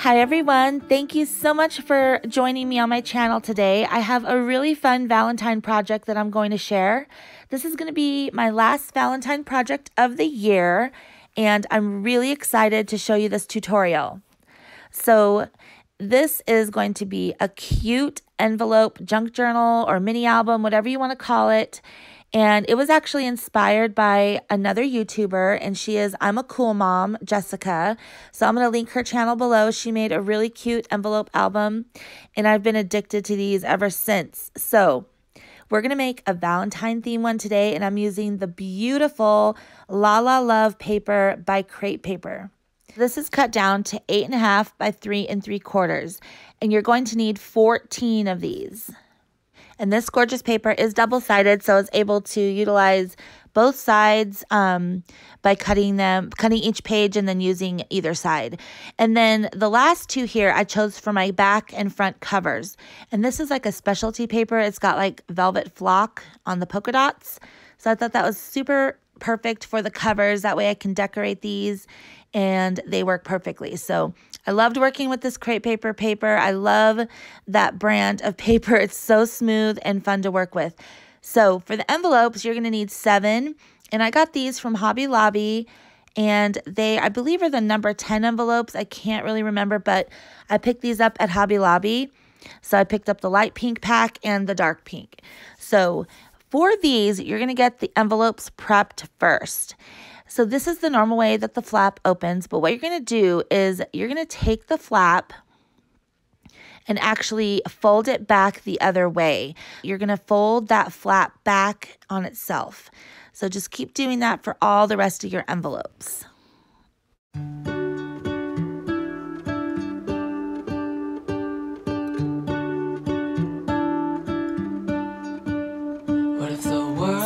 Hi everyone, thank you so much for joining me on my channel today. I have a really fun Valentine project that I'm going to share. This is going to be my last Valentine project of the year, and I'm really excited to show you this tutorial. So this is going to be a cute envelope, junk journal, or mini album, whatever you want to call it. And it was actually inspired by another YouTuber, and she is I'm a Cool Mom, Jessica. So I'm going to link her channel below. She made a really cute envelope album, and I've been addicted to these ever since. So we're going to make a Valentine theme one today, and I'm using the beautiful La La Love paper by Crate Paper. This is cut down to 8.5 by 3 3/4, and you're going to need 14 of these. And this gorgeous paper is double-sided, so it's able to utilize both sides by cutting each page and then using either side. And then the last two here I chose for my back and front covers. And this is like a specialty paper. It's got like velvet flock on the polka dots. So I thought that was super perfect for the covers. That way I can decorate these and they work perfectly. So I loved working with this Crate Paper. I love that brand of paper. It's so smooth and fun to work with. So for the envelopes, you're going to need 7. And I got these from Hobby Lobby. And they, I believe, are the number 10 envelopes. I can't really remember, but I picked these up at Hobby Lobby. So I picked up the light pink pack and the dark pink. So for these, you're going to get the envelopes prepped first. So this is the normal way that the flap opens, but what you're going to do is you're going to take the flap and actually fold it back the other way. You're going to fold that flap back on itself. So just keep doing that for all the rest of your envelopes.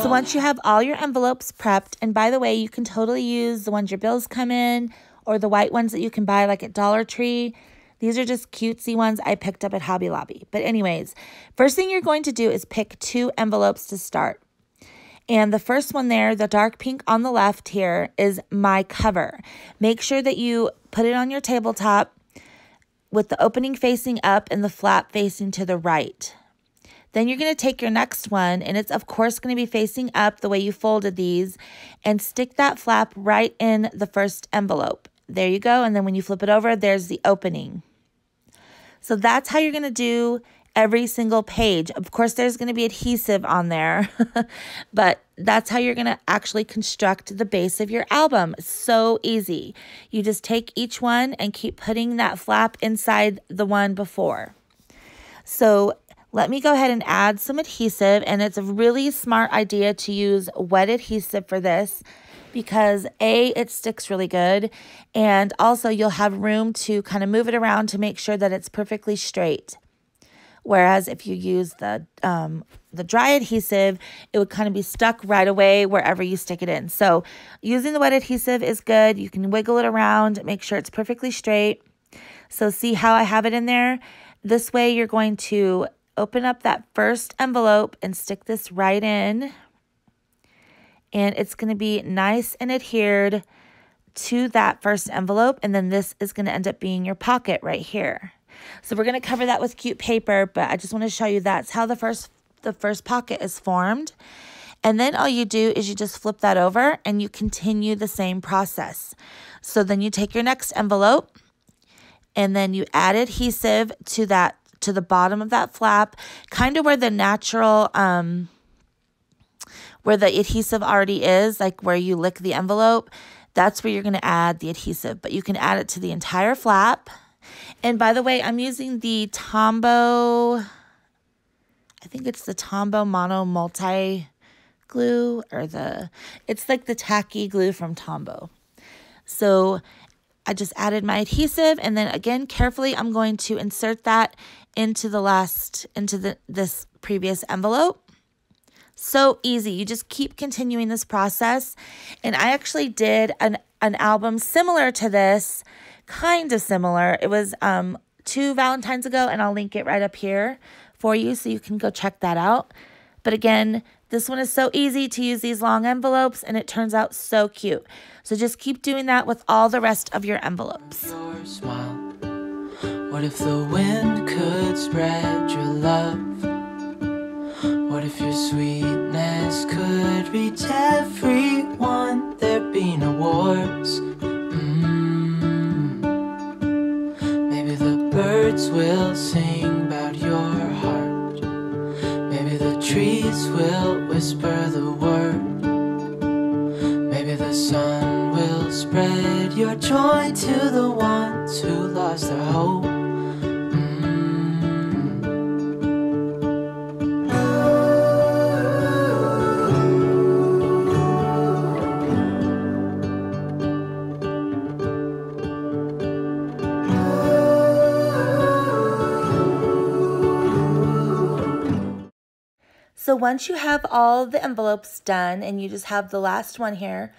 So once you have all your envelopes prepped, and by the way, you can totally use the ones your bills come in or the white ones that you can buy like at Dollar Tree. These are just cutesy ones I picked up at Hobby Lobby. But anyways, first thing you're going to do is pick 2 envelopes to start. And the first one there, the dark pink on the left here, is my cover. Make sure that you put it on your tabletop with the opening facing up and the flap facing to the right. Then you're going to take your next one, and it's of course going to be facing up the way you folded these, and stick that flap right in the first envelope. There you go, and then when you flip it over, there's the opening. So that's how you're going to do every single page. Of course, there's going to be adhesive on there, but that's how you're going to actually construct the base of your album. It's so easy. You just take each one and keep putting that flap inside the one before. So let me go ahead and add some adhesive, and it's a really smart idea to use wet adhesive for this because A, it sticks really good, and also you'll have room to kind of move it around to make sure that it's perfectly straight. Whereas if you use the dry adhesive, it would kind of be stuck right away wherever you stick it in. So using the wet adhesive is good. You can wiggle it around, make sure it's perfectly straight. So see how I have it in there? This way you're going to open up that first envelope and stick this right in. And it's going to be nice and adhered to that first envelope. And then this is going to end up being your pocket right here. So we're going to cover that with cute paper, but I just want to show you that's how the first pocket is formed. And then all you do is you just flip that over and you continue the same process. So then you take your next envelope and then you add adhesive to the bottom of that flap, kind of where the natural, where the adhesive already is, like where you lick the envelope, that's where you're going to add the adhesive. But you can add it to the entire flap. And by the way, I'm using the Tombow, I think it's the Tombow Mono Multi Glue, or it's like the tacky glue from Tombow. So I just added my adhesive, and then again, carefully, I'm going to insert that into this previous envelope. So easy. You just keep continuing this process. And I actually did an album similar to this, kind of similar. It was 2 Valentines ago, and I'll link it right up here for you so you can go check that out. But again, this one is so easy to use these long envelopes, and it turns out so cute. So just keep doing that with all the rest of your envelopes. Your smile What if the wind could spread your love? What if your sweetness could reach everyone? There'd be no wars. Maybe the birds will sing about your heart. Maybe the trees will whisper the word. Maybe the sun will spread your joy to the ones who lost their hope. So once you have all the envelopes done and you just have the last one here,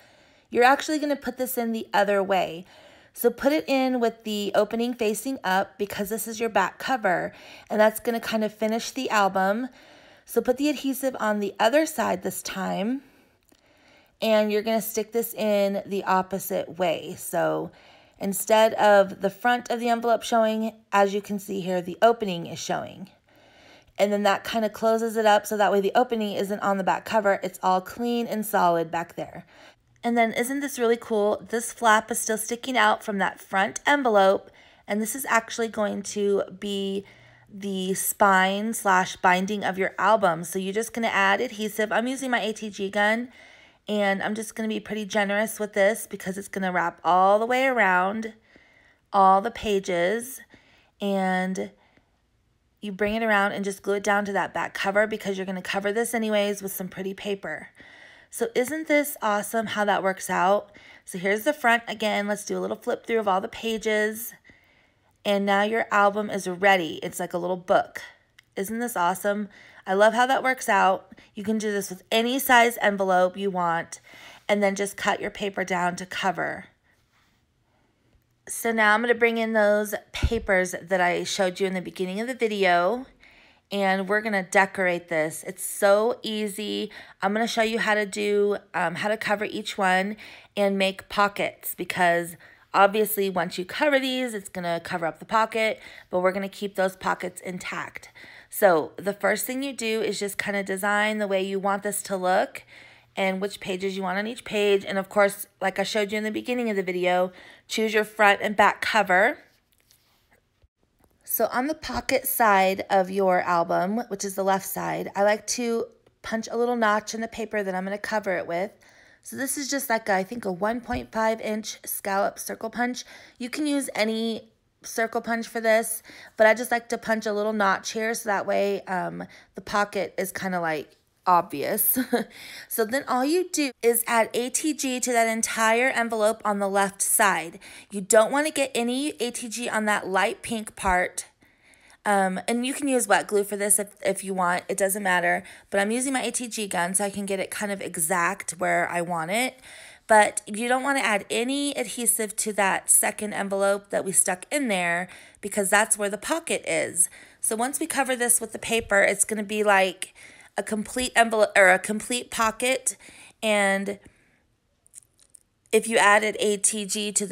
you're actually going to put this in the other way. So put it in with the opening facing up because this is your back cover and that's going to kind of finish the album. So put the adhesive on the other side this time and you're going to stick this in the opposite way. So instead of the front of the envelope showing, as you can see here, the opening is showing. And then that kind of closes it up so that way the opening isn't on the back cover. It's all clean and solid back there. And then isn't this really cool? This flap is still sticking out from that front envelope. And this is actually going to be the spine / binding of your album. So you're just going to add adhesive. I'm using my ATG gun. And I'm just going to be pretty generous with this because it's going to wrap all the way around all the pages. And you bring it around and just glue it down to that back cover because you're going to cover this anyways with some pretty paper. So isn't this awesome how that works out? So here's the front again. Let's do a little flip through of all the pages. And now your album is ready. It's like a little book. Isn't this awesome? I love how that works out. You can do this with any size envelope you want and then just cut your paper down to cover. So now I'm going to bring in those papers that I showed you in the beginning of the video and we're going to decorate this. It's so easy. I'm going to show you how to do, how to cover each one and make pockets because obviously once you cover these, it's going to cover up the pocket, but we're going to keep those pockets intact. So the first thing you do is just kind of design the way you want this to look and which pages you want on each page. And of course, like I showed you in the beginning of the video, choose your front and back cover. So on the pocket side of your album, which is the left side, I like to punch a little notch in the paper that I'm going to cover it with. So this is just like, I think, a 1.5 inch scallop circle punch. You can use any circle punch for this, but I just like to punch a little notch here so that way the pocket is kind of like obvious. So then all you do is add ATG to that entire envelope on the left side. You don't want to get any ATG on that light pink part. And you can use wet glue for this if you want. It doesn't matter. But I'm using my ATG gun so I can get it kind of exact where I want it. But you don't want to add any adhesive to that second envelope that we stuck in there because that's where the pocket is. So once we cover this with the paper, it's going to be like a complete envelope or a complete pocket. And if you added ATG to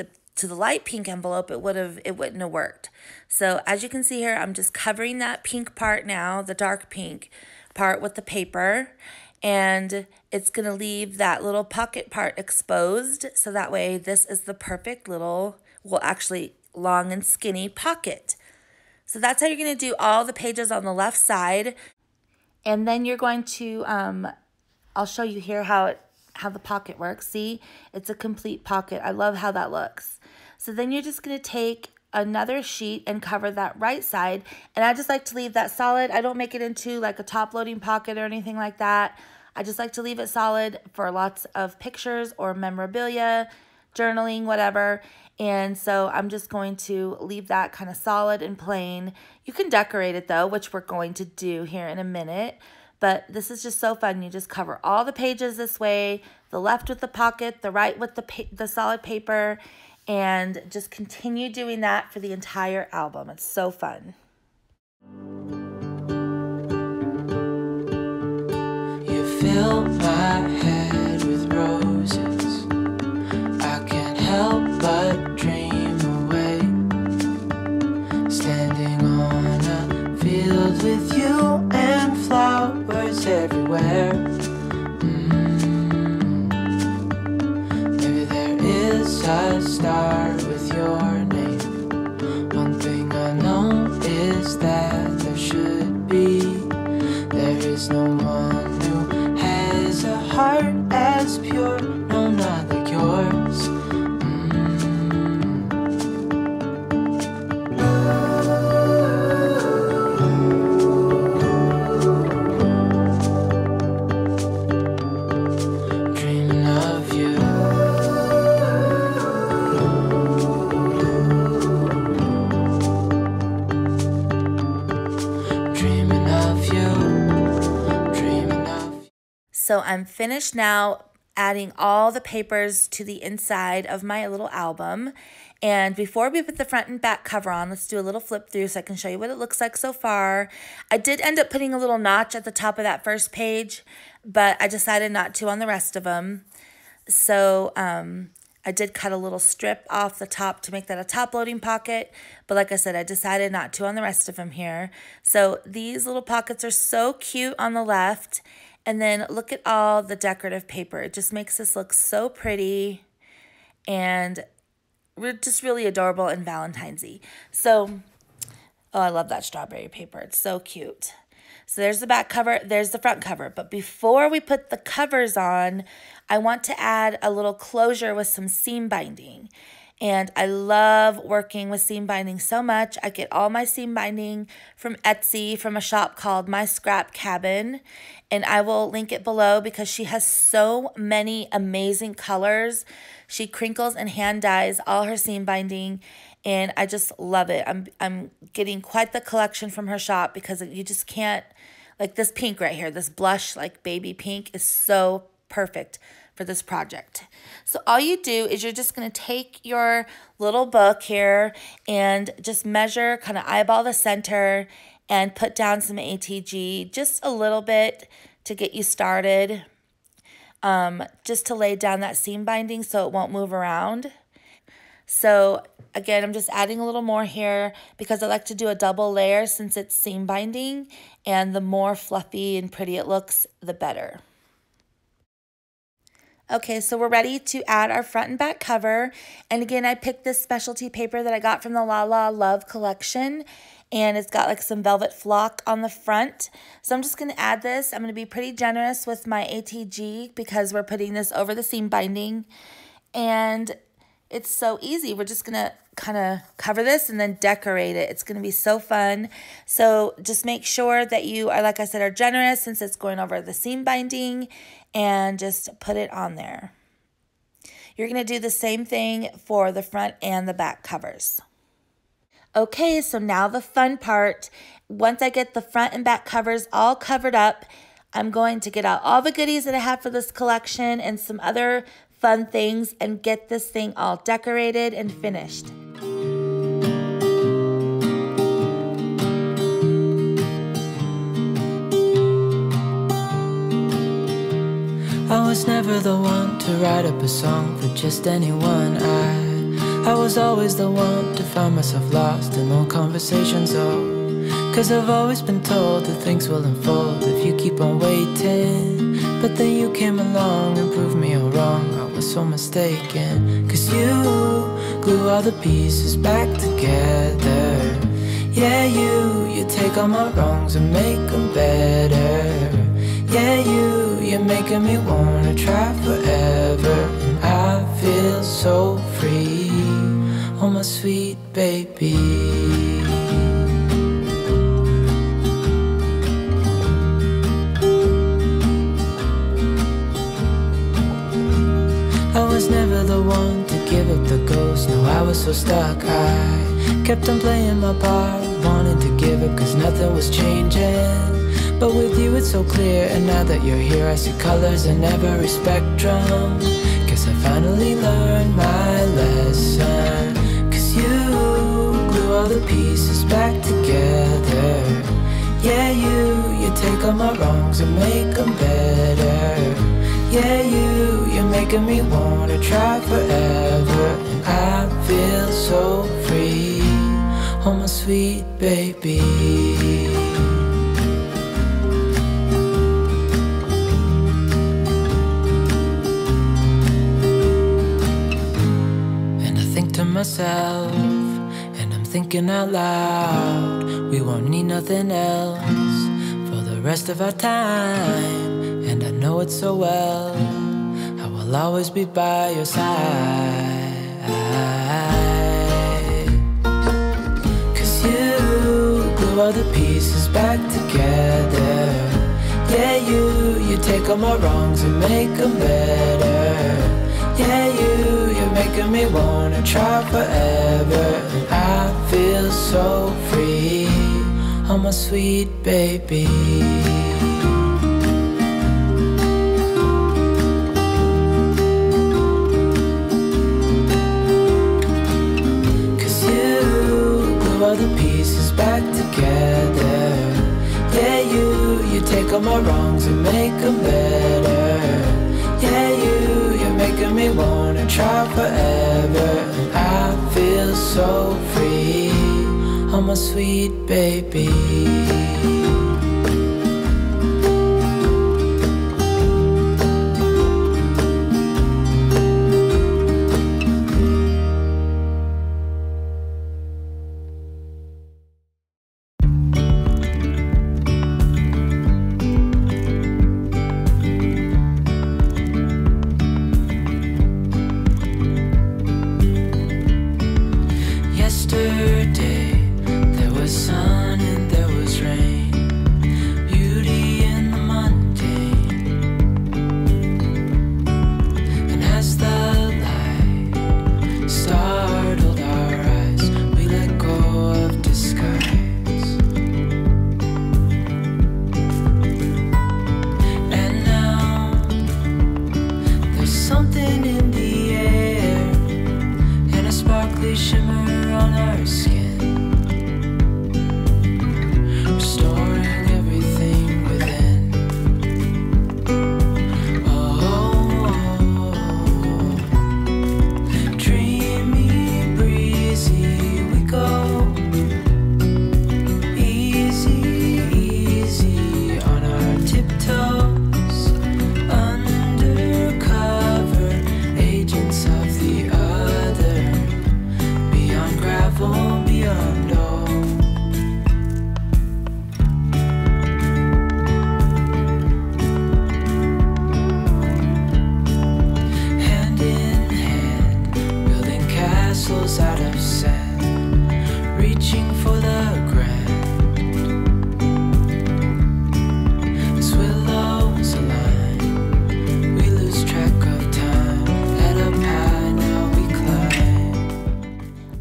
the light pink envelope, it wouldn't have worked. So as you can see here, I'm just covering that pink part now, the dark pink part with the paper. And it's going to leave that little pocket part exposed. So that way this is the perfect little, well, actually long and skinny pocket. So that's how you're going to do all the pages on the left side. And then you're going to, I'll show you here how the pocket works. See, it's a complete pocket. I love how that looks. So then you're just going to take another sheet and cover that right side. And I just like to leave that solid. I don't make it into like a top loading pocket or anything like that. I just like to leave it solid for lots of pictures or memorabilia, journaling, whatever. And so I'm just going to leave that kind of solid and plain. You can decorate it though, which we're going to do here in a minute. But this is just so fun. You just cover all the pages this way, the left with the pocket, the right with the solid paper, and just continue doing that for the entire album. It's so fun. You fill my head with roses. I can't help but dream away. Stand letters start with your name. One thing I know is that there should be. There is no one who has a heart as pure, no, not like yours. So I'm finished now adding all the papers to the inside of my little album. And before we put the front and back cover on, let's do a little flip through so I can show you what it looks like so far. I did end up putting a little notch at the top of that first page, but I decided not to on the rest of them. So I did cut a little strip off the top to make that a top loading pocket. But like I said, I decided not to on the rest of them here. So these little pockets are so cute on the left. And then look at all the decorative paper. It just makes this look so pretty and just really adorable and Valentine's-y. So, oh, I love that strawberry paper. It's so cute. So there's the back cover, there's the front cover. But before we put the covers on, I want to add a little closure with some seam binding. And I love working with seam binding so much. I get all my seam binding from Etsy from a shop called My Scrap Cabin. And I will link it below because she has so many amazing colors. She crinkles and hand dyes all her seam binding. And I just love it. I'm getting quite the collection from her shop because you just can't, like this pink right here, this blush like baby pink is so perfect for this project. So all you do is you're just going to take your little book here and just measure, kind of eyeball the center and put down some ATG, just a little bit to get you started, just to lay down that seam binding so it won't move around. So again, I'm just adding a little more here because I like to do a double layer since it's seam binding, and the more fluffy and pretty it looks, the better. Okay, so we're ready to add our front and back cover. And again, I picked this specialty paper that I got from the La La Love collection. And it's got like some velvet flock on the front. So I'm just going to add this. I'm going to be pretty generous with my ATG because we're putting this over the seam binding. And it's so easy. We're just going to kind of cover this and then decorate it. It's going to be so fun. So just make sure that you are, like I said, are generous since it's going over the seam binding, and just put it on there. You're going to do the same thing for the front and the back covers. Okay, so now the fun part. Once I get the front and back covers all covered up, I'm going to get out all the goodies that I have for this collection and some other fun things and get this thing all decorated and finished. I was never the one to write up a song for just anyone. I was always the one to find myself lost in old conversations, oh. Cause I've always been told that things will unfold if you keep on waiting. But then you came along and proved me all wrong. I was so mistaken. Cause you glue all the pieces back together. Yeah, you take all my wrongs and make them better. Yeah, you're making me wanna try forever. And I feel so free, oh my sweet baby. I was never the one to give up the ghost. No, I was so stuck. I kept on playing my part, wanting to give up cause nothing was changing. But with you it's so clear, and now that you're here I see colors in every spectrum. Guess I finally learned my lesson. Cause you glue all the pieces back together. Yeah, you take all my wrongs and make them better. Yeah, you're making me wanna try forever. And I feel so free, oh my sweet baby. myself, and I'm thinking out loud. We won't need nothing else for the rest of our time, and I know it so well. I will always be by your side. 'Cause you glue all the pieces back together. Yeah, you take all my wrongs and make them better. Yeah, you're making me wanna try forever. And I feel so free, oh my sweet baby. Cause you glue all the pieces back together. Yeah, you take all my wrongs and make them better. Yeah, you're making me wanna try forever. And I feel so free, oh my sweet baby.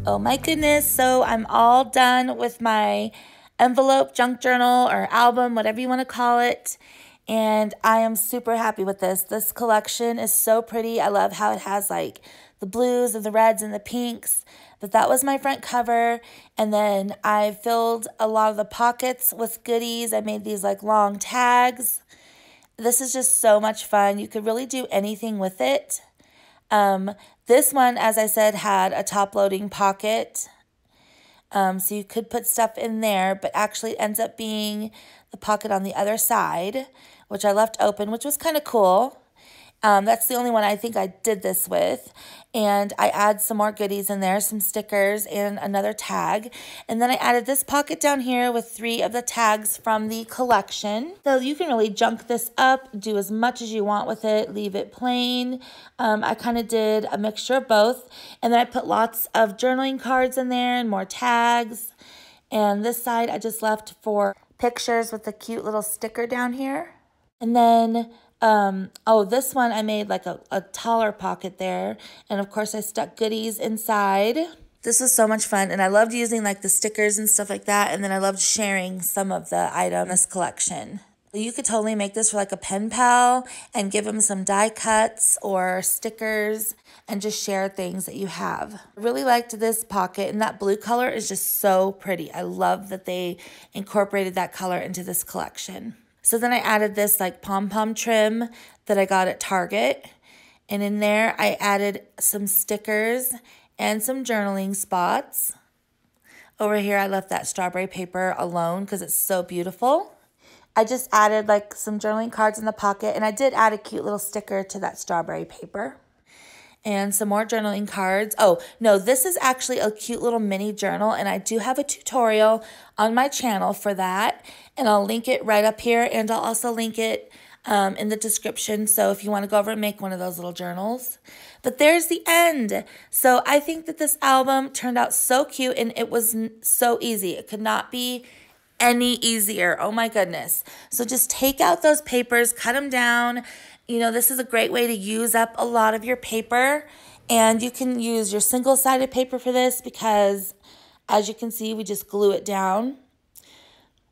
Oh my goodness, so I'm all done with my envelope junk journal or album, whatever you want to call it. And I am super happy with this. This collection is so pretty. I love how it has like the blues and the reds and the pinks. But that was my front cover. And then I filled a lot of the pockets with goodies. I made these like long tags. This is just so much fun. You could really do anything with it. This one, as I said, had a top-loading pocket. So you could put stuff in there, but actually it ends up being the pocket on the other side, which I left open, which was kind of cool. That's the only one I think I did this with. And I add some more goodies in there, some stickers and another tag. And then I added this pocket down here with 3 of the tags from the collection. So you can really junk this up, do as much as you want with it, leave it plain. I kind of did a mixture of both. And then I put lots of journaling cards in there and more tags. And this side I just left for pictures with a cute little sticker down here. And then this one I made like a taller pocket there. And of course I stuck goodies inside. This was so much fun. And I loved using like the stickers and stuff like that. And then I loved sharing some of the items in this collection. You could totally make this for like a pen pal and give them some die cuts or stickers and just share things that you have. I really liked this pocket, and that blue color is just so pretty. I love that they incorporated that color into this collection. So then I added this like pom-pom trim that I got at Target. And in there I added some stickers and some journaling spots. Over here I left that strawberry paper alone because it's so beautiful. I just added like some journaling cards in the pocket, and I did add a cute little sticker to that strawberry paper. and some more journaling cards. Oh, no, this is actually a cute little mini journal, and I do have a tutorial on my channel for that, and I'll link it right up here, and I'll also link it in the description, so if you want to go over and make one of those little journals. But there's the end. So I think that this album turned out so cute, and it was so easy. It could not be any easier. Oh my goodness. So just take out those papers, cut them down. You know, this is a great way to use up a lot of your paper, and you can use your single-sided paper for this because, as you can see, we just glue it down.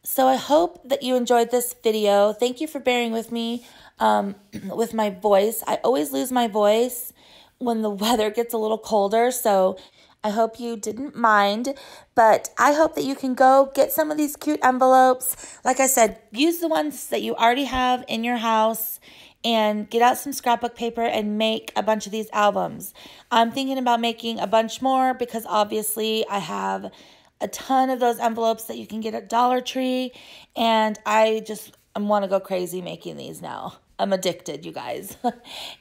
So I hope that you enjoyed this video. Thank you for bearing with me with my voice. I always lose my voice when the weather gets a little colder, so I hope you didn't mind, but I hope that you can go get some of these cute envelopes. Like I said, use the ones that you already have in your house and get out some scrapbook paper and make a bunch of these albums. I'm thinking about making a bunch more because obviously I have a ton of those envelopes that you can get at Dollar Tree, and I want to go crazy making these now. I'm addicted, you guys.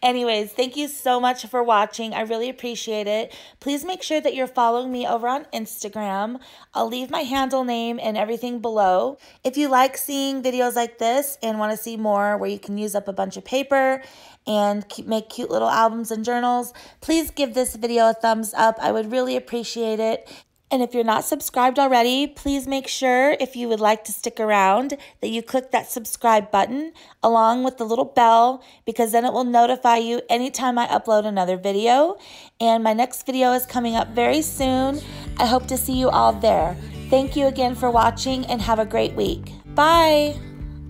Anyways, thank you so much for watching. I really appreciate it. Please make sure that you're following me over on Instagram. I'll leave my handle name and everything below. If you like seeing videos like this and want to see more where you can use up a bunch of paper and make cute little albums and journals, please give this video a thumbs up. I would really appreciate it. And if you're not subscribed already, please make sure, if you would like to stick around, that you click that subscribe button along with the little bell, because then it will notify you anytime I upload another video. And my next video is coming up very soon. I hope to see you all there. Thank you again for watching, and have a great week. Bye!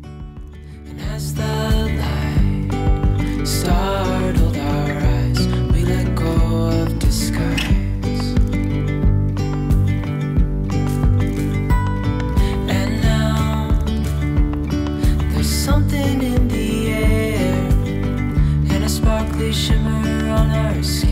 And as the light startled our eyes, we let go of disguise. Something in the air, and a sparkly shimmer on our skin.